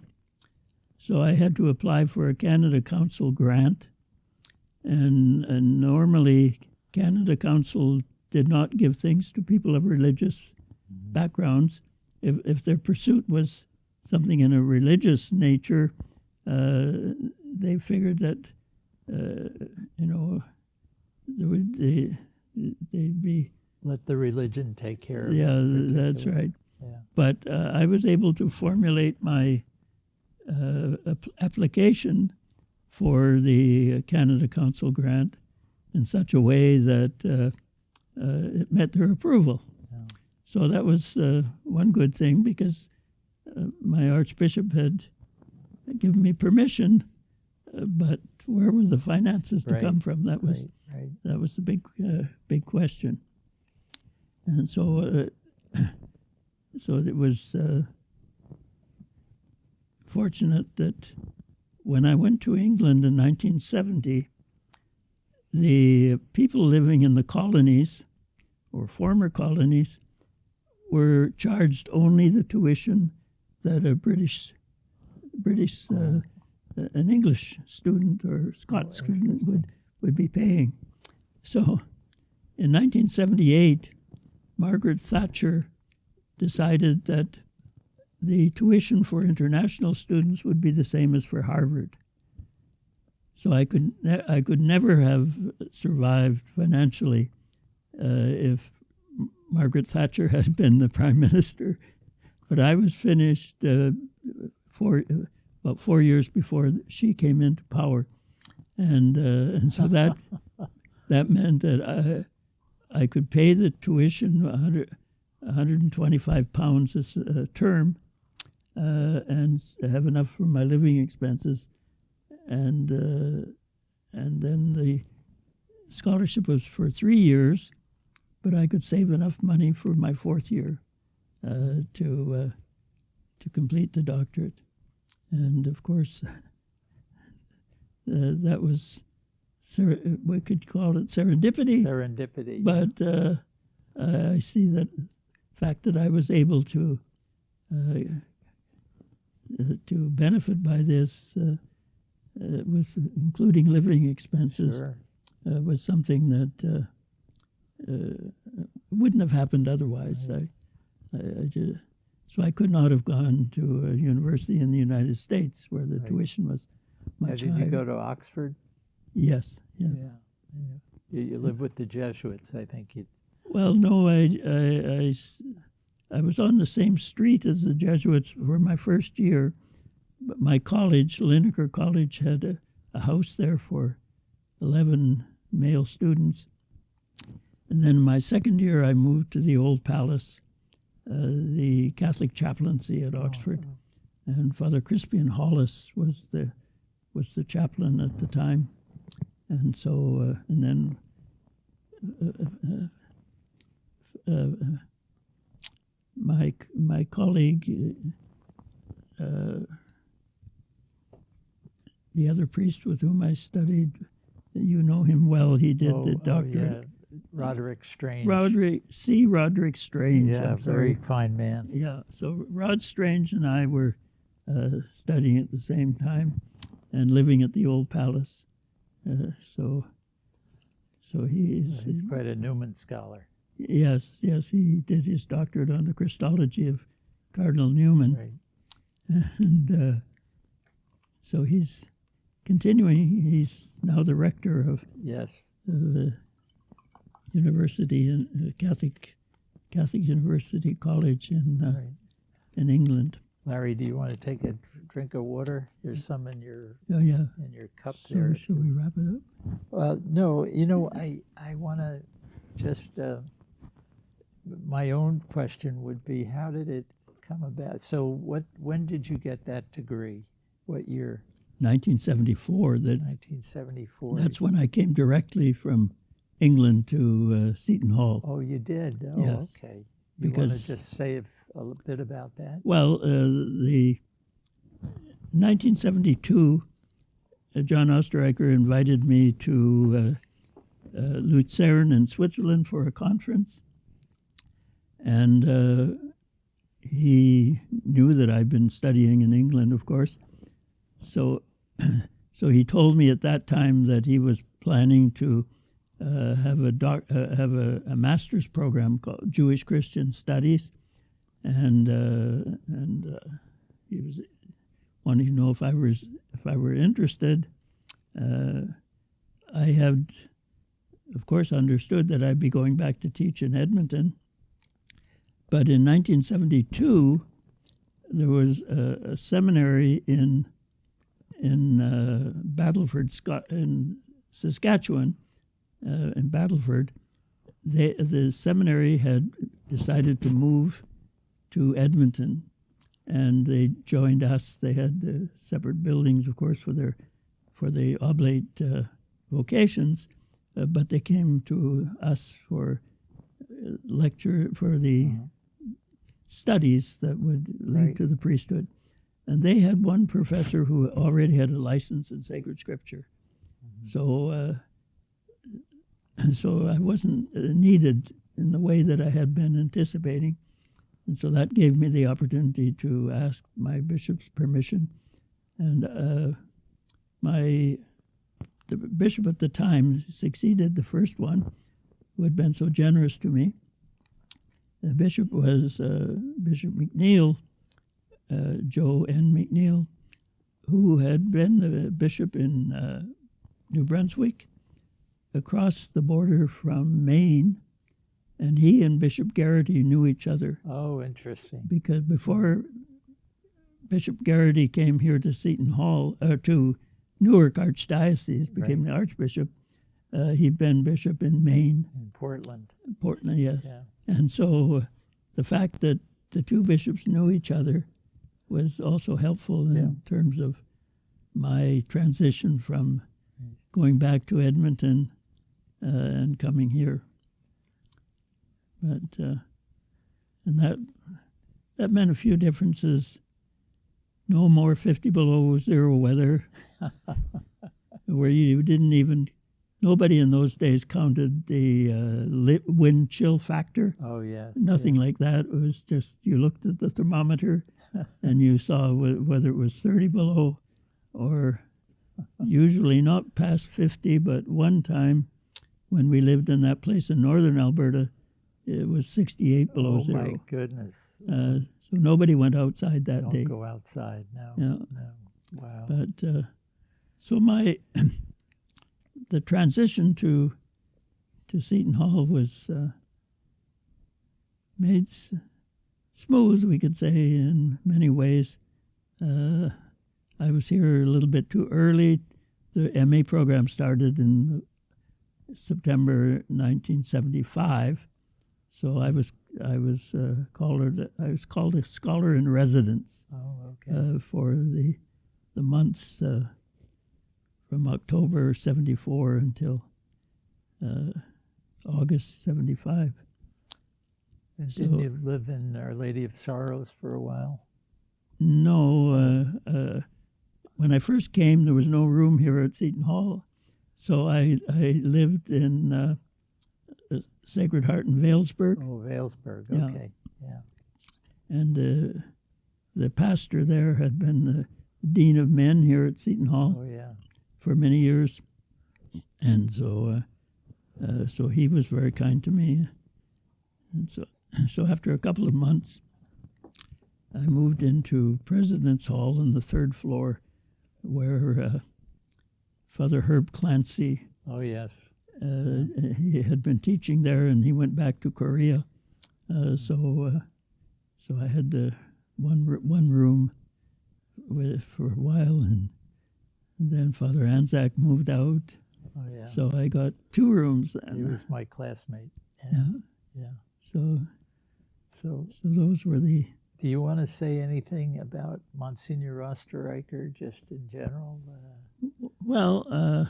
So I had to apply for a Canada Council grant. And normally Canada Council did not give things to people of religious backgrounds. If their pursuit was something in a religious nature, they figured that, they'd be... Let the religion take care of it. Yeah, that's right. Yeah. But I was able to formulate my application for the Canada Council grant in such a way that it met their approval. Yeah. So that was one good thing, because my Archbishop had given me permission, but where were the finances to come from? That was that was the big question. And so so it was fortunate that when I went to England in 1970, the people living in the colonies, or former colonies, were charged only the tuition that a British an English student or Scots student would be paying. So in 1978, Margaret Thatcher decided that the tuition for international students would be the same as for Harvard. So I could never have survived financially if Margaret Thatcher had been the Prime Minister. But I was finished about 4 years before she came into power, and so that meant that I could pay the tuition, £125 a term, and have enough for my living expenses, and then the scholarship was for 3 years, but I could save enough money for my fourth year to complete the doctorate. And of course, that was, we could call it serendipity. Serendipity. But I see that fact that I was able to benefit by this, with including living expenses, Sure. Was something that wouldn't have happened otherwise. Right. So I could not have gone to a university in the United States where the tuition was much Did higher. you go to Oxford? Yes. Yeah. Yeah. You lived with the Jesuits, I think. Well, no, I was on the same street as the Jesuits for my first year, but my college, Lineker College, had a house there for 11 male students. And then my second year, I moved to the Old Palace, the Catholic chaplaincy at Oxford, and Father Crispian Hollis was the chaplain at the time, and so and then my colleague, the other priest with whom I studied, you know him well. He did the doctorate. Yeah. Roderick Strange. Roderick Strange. Yeah, very fine man. Yeah, so Rod Strange and I were studying at the same time and living at the Old Palace. So So He's quite a Newman scholar. Yes, he did his doctorate on the Christology of Cardinal Newman. Right. And so he's continuing. He's now the rector of Yes. the university, in Catholic University College Right. in England. Larry, do you want to take a drink of water? There's some in your Oh, yeah. in your cup So there. shall we wrap it up? No, I want to just my own question would be, how did it come about? So when did you get that degree? What year? 1974. 1974. That's when I came directly from England to Seton Hall. Oh, you did? Oh, Yes. okay. You want Because- to just say a little bit about that? Well, the 1972, John Osterreicher invited me to Lucerne in Switzerland for a conference. And he knew that I'd been studying in England, of course. So he told me at that time that he was planning to have a master's program called Jewish Christian Studies, and he was wanting to know if I were interested. I had, of course, understood that I'd be going back to teach in Edmonton. But in 1972, there was a seminary in Battleford, in Saskatchewan, in Battleford. The seminary had decided to move to Edmonton, and they joined us. They had separate buildings, of course, for the oblate vocations, but they came to us for lecture for the studies that would lead Right. to the priesthood. And they had one professor who already had a license in sacred scripture. So I wasn't needed in the way that I had been anticipating. And so that gave me the opportunity to ask my bishop's permission. And the bishop at the time succeeded the first one, who had been so generous to me. The bishop was Bishop McNeil, Joe N. McNeil, who had been the bishop in New Brunswick, across the border from Maine, and he and Bishop Garrity knew each other. Oh, interesting. Because before Bishop Garrity came here to Seton Hall, to Newark Archdiocese, became the archbishop, he'd been bishop in Maine. In Portland. Portland, yes. Yeah. And so the fact that the two bishops knew each other was also helpful in terms of my transition from going back to Edmonton and coming here. But and that meant a few differences. No more 50 below zero weather, where you didn't even. Nobody in those days counted the wind chill factor. Oh, yeah. Nothing like that. It was just you looked at the thermometer and you saw whether it was 30 below or usually not past 50, but one time when we lived in that place in northern Alberta, it was 68 below zero. Oh, my goodness. So nobody went outside that day. Don't go outside, no. Yeah. No. Wow. But so the transition to Seton Hall was made smooth, we could say, in many ways. I was here a little bit too early. The MA program started in September 1975, so I was called a scholar in residence. Oh, okay. For the months from October 74 until August 75. And didn't you live in Our Lady of Sorrows for a while? No. When I first came, there was no room here at Seton Hall, so I lived in Sacred Heart in Vailsburg. Oh, Vailsburg, Yeah. okay. Yeah. And the pastor there had been the dean of men here at Seton Hall Oh, yeah. for many years. And so So he was very kind to me. And so after a couple of months, I moved into President's Hall on the third floor, where Father Herb Clancy, Oh, yes. he had been teaching there, and he went back to Korea. So I had one room for a while, and then Father Anzac moved out. Oh, yeah. So I got 2 rooms then. He was my classmate. Yeah. Yeah. So So, those were the. do you want to say anything about Monsignor Osterreicher, just in general? Well,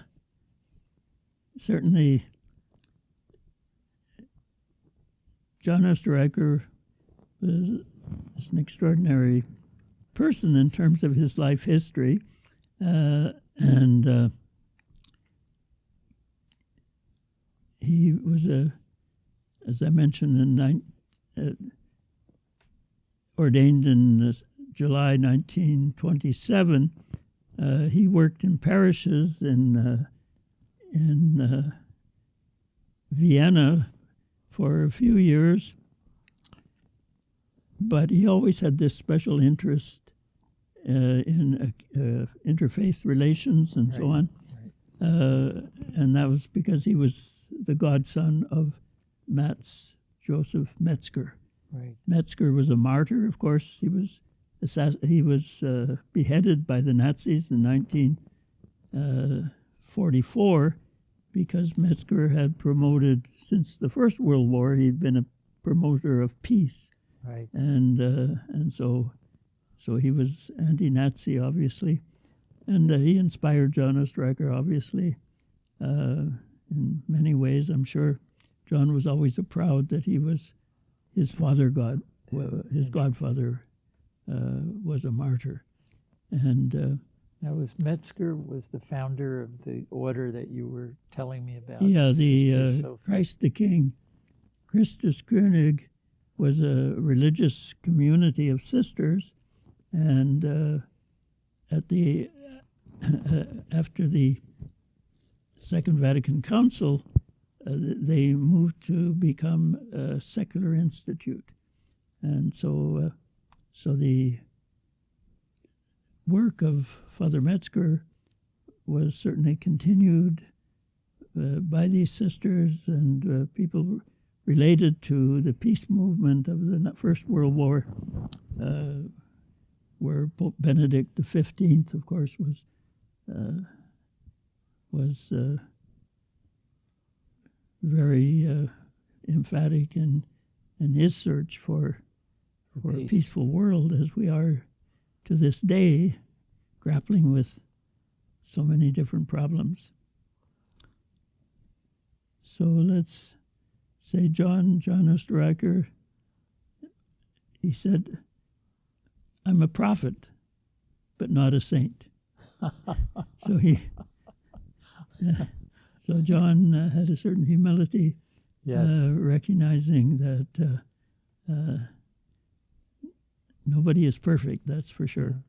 certainly John Osterreicher is an extraordinary person in terms of his life history. And he was as I mentioned, ordained in July 1927. He worked in parishes in Vienna for a few years, but he always had this special interest in interfaith relations and so on. And that was because he was the godson of Max Joseph Metzger. Right. Metzger was a martyr, of course. He was beheaded by the Nazis in 1944 because Metzger had promoted, since the First World War, he'd been a promoter of peace. Right. And so he was anti-Nazi, obviously. And he inspired John Osterreicher, obviously, in many ways, I'm sure. John was always proud that he was his godfather was a martyr. And now, Metzger was the founder of the order that you were telling me about. Yeah, the Christ the King. Christus König was a religious community of sisters, and after the Second Vatican Council, they moved to become a secular institute, and so the work of Father Metzger was certainly continued by these sisters and people related to the peace movement of the First World War, where Pope Benedict XV, of course, was very emphatic in his search for a peaceful world, as we are to this day, grappling with so many different problems. So let's say John Osterreicher, he said, "I'm a prophet, but not a saint." So John had a certain humility, Yes. recognizing that nobody is perfect, that's for sure.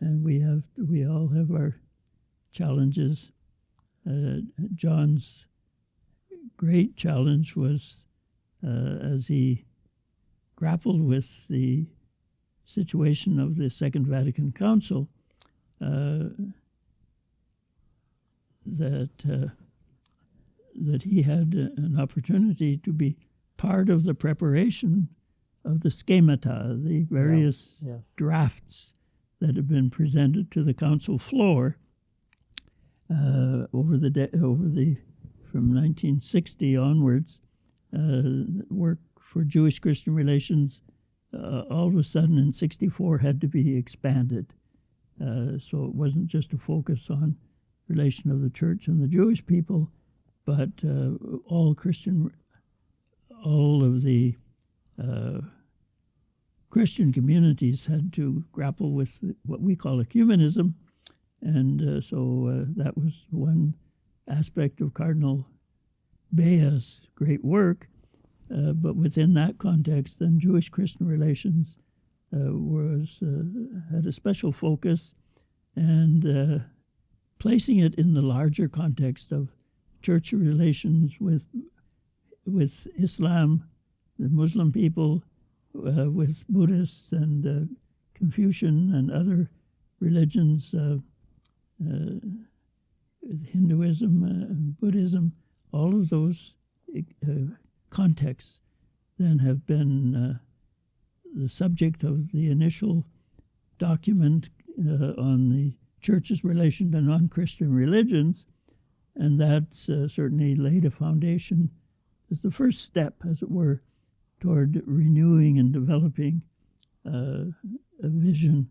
And we all have our challenges. John's great challenge was as he grappled with the situation of the Second Vatican Council, that he had an opportunity to be part of the preparation of the schemata, the various drafts that have been presented to the council floor from 1960 onwards. Work for Jewish-Christian relations all of a sudden in 64 had to be expanded. So it wasn't just a focus on relation of the church and the Jewish people, but all of the Christian communities had to grapple with what we call ecumenism, and so that was one aspect of Cardinal Bea's great work. But within that context, then Jewish-Christian relations had a special focus, and placing it in the larger context of church relations with Islam, the Muslim people, with Buddhists and Confucian and other religions, Hinduism and Buddhism, all of those contexts then have been the subject of the initial document on the Church's relation to non-Christian religions, and that's certainly laid a foundation as the first step, as it were, toward renewing and developing a vision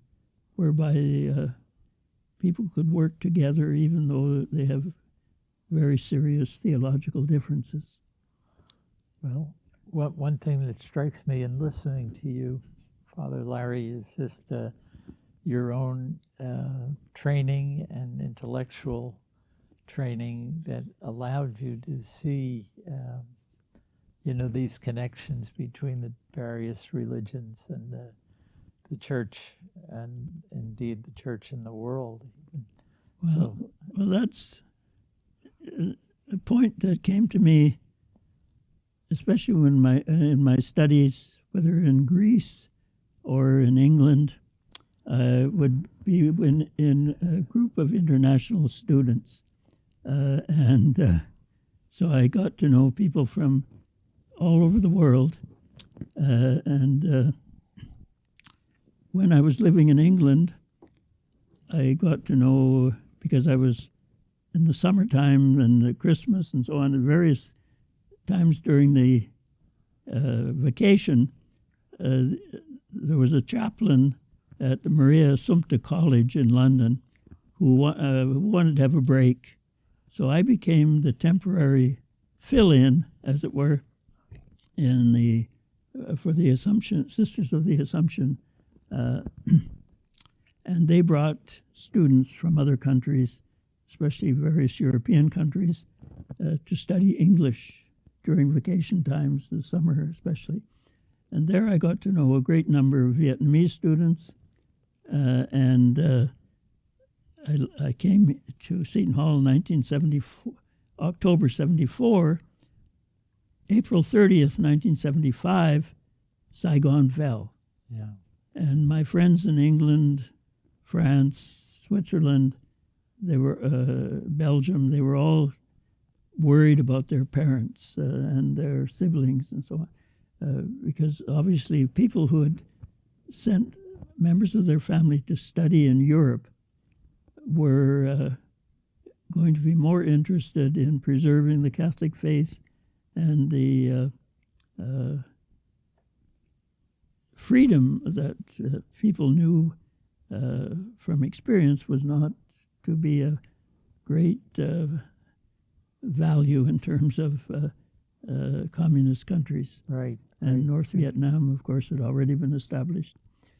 whereby people could work together even though they have very serious theological differences. Well, one thing that strikes me in listening to you, Father Larry, is just your own training and intellectual training that allowed you to see, these connections between the various religions and the church, and indeed the church in the world. Well, that's a point that came to me, especially when in my studies, whether in Greece or in England, would be in a group of international students. So I got to know people from all over the world. When I was living in England, I got to know, because I was in the summertime and the Christmas and so on, at various times during the vacation, there was a chaplain at the Maria Assumpta College in London who wanted to have a break. So I became the temporary fill-in, as it were, in for the Assumption, Sisters of the Assumption. And they brought students from other countries, especially various European countries, to study English during vacation times, the summer especially. And there I got to know a great number of Vietnamese students, and I came to Seton Hall in 1974, October 74. April 30th, 1975, Saigon fell. Yeah. And my friends in England, France, Switzerland, they were Belgium, they were all worried about their parents and their siblings and so on. Because obviously people who had sent members of their family to study in Europe were going to be more interested in preserving the Catholic faith and the freedom that people knew from experience was not to be a great value in terms of communist countries. Right. And North Vietnam, of course, had already been established.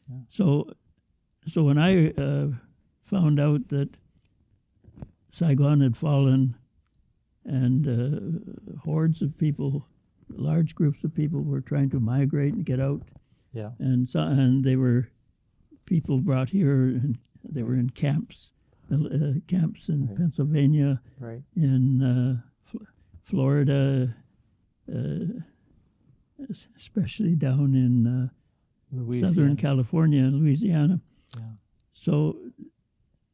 Yeah. So when I found out that Saigon had fallen and hordes of people, large groups of people were trying to migrate and get out. Yeah. And they were people brought here, and they were in camps in right. Pennsylvania, right. in Florida, especially down in Southern California and Louisiana. Yeah. So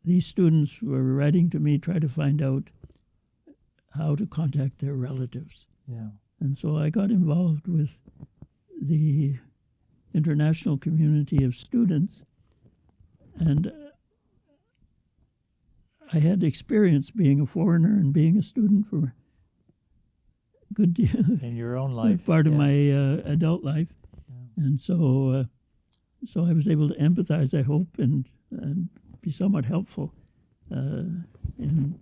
these students were writing to me, try to find out how to contact their relatives. Yeah. And so I got involved with the international community of students, and I had experience being a foreigner and being a student for a good deal in your own life, part of my adult life. Yeah. And so I was able to empathize, I hope, and be somewhat helpful in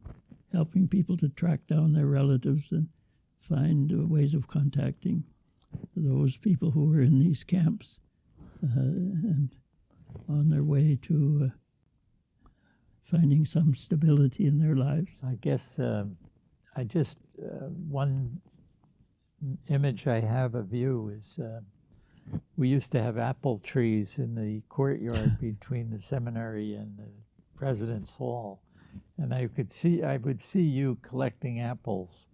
helping people to track down their relatives and find ways of contacting those people who were in these camps and on their way to finding some stability in their lives. I guess one image I have of you is we used to have apple trees in the courtyard between the seminary and the President's Hall, and I would see you collecting apples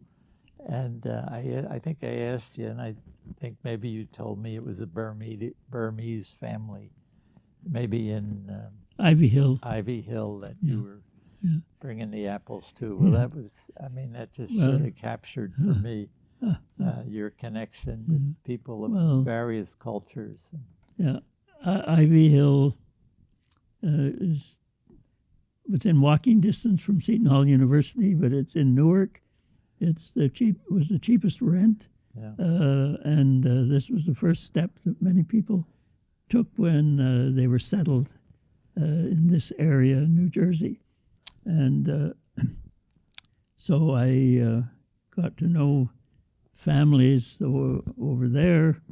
And I think I asked you, and I think maybe you told me it was a Burmese family, maybe in Ivy Hill. Ivy Hill that Yeah. you were Yeah. bringing the apples to. Well, Yeah. that was, I mean, that just Well, sort of captured for me your connection with people of Well, various cultures. Yeah, Ivy Hill is within walking distance from Seton Hall University, but it's in Newark. It's the cheapest rent, Yeah. and this was the first step that many people took when they were settled in this area in New Jersey, and so I got to know families over there.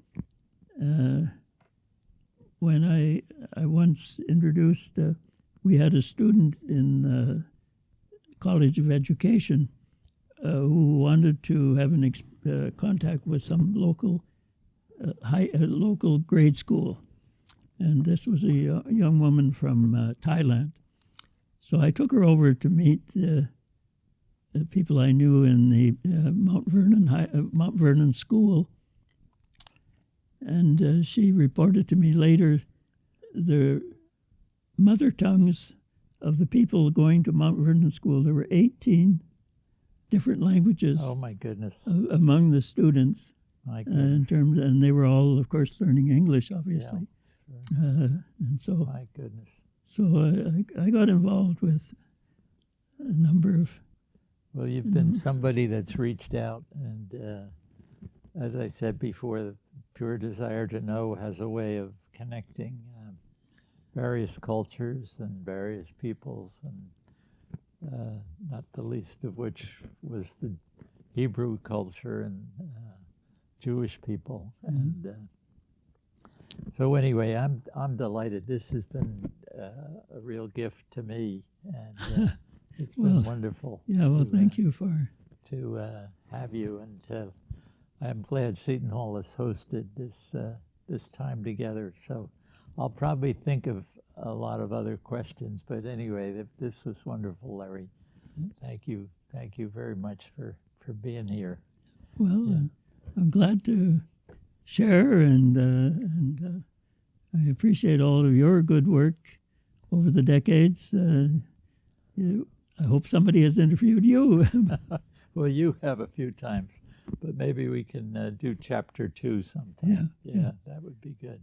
When I once introduced, we had a student in College of Education who wanted to have contact with some local local grade school, and this was a young woman from Thailand. So I took her over to meet the people I knew in the Mount Vernon School. And she reported to me later the mother tongues of the people going to Mount Vernon School. There were 18 different languages Oh my goodness. among the students. My goodness. And they were all, of course, learning English, obviously. Yeah, sure. And so, My goodness. so I got involved with a number of. Well, you've been somebody that's reached out, and as I said before, the pure desire to know has a way of connecting various cultures and various peoples, and not the least of which was the Hebrew culture and Jewish people. And so anyway, I'm delighted. This has been a real gift to me, and it's been wonderful. Yeah, well, thank you for to have you, and I'm glad Seton Hall has hosted this time together. So I'll probably think of a lot of other questions, but anyway, this was wonderful, Larry. Thank you very much for being here. Well, I'm glad to share, and I appreciate all of your good work over the decades. I hope somebody has interviewed you. Well, you have a few times, but maybe we can do chapter 2 sometime. Yeah. That would be good.